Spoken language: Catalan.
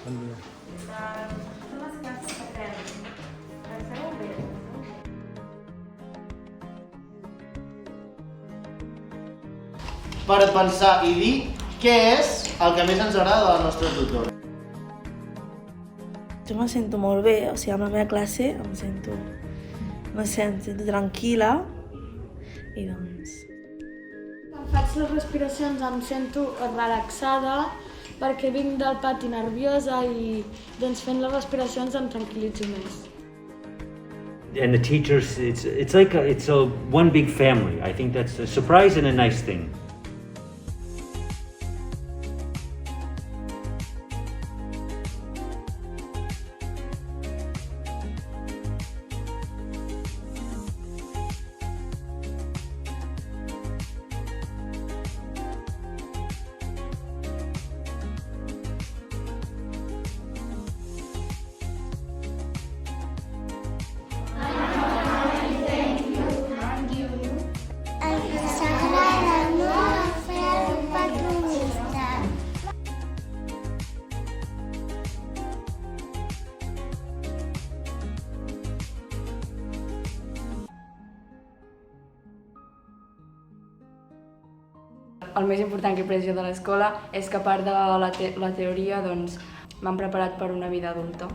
Bon dia. Són les classes que fem. Penseu bé. Per pensar i dir què és el que més ens agrada de la nostra tutora. Jo me sento molt bé, o sigui, amb la meva classe em sento tranquil·la i doncs... Quan faig les respiracions em sento relaxada perquè vinc del pati nerviosa i doncs fent les respiracions em tranquil·litzo més. And the teachers, it's like it's a one big family. I think that's a surprise and a nice thing. Ens agrada molt fer el patronista. El més important que he après jo de l'escola és que a part de la teoria doncs, m'han preparat per una vida adulta.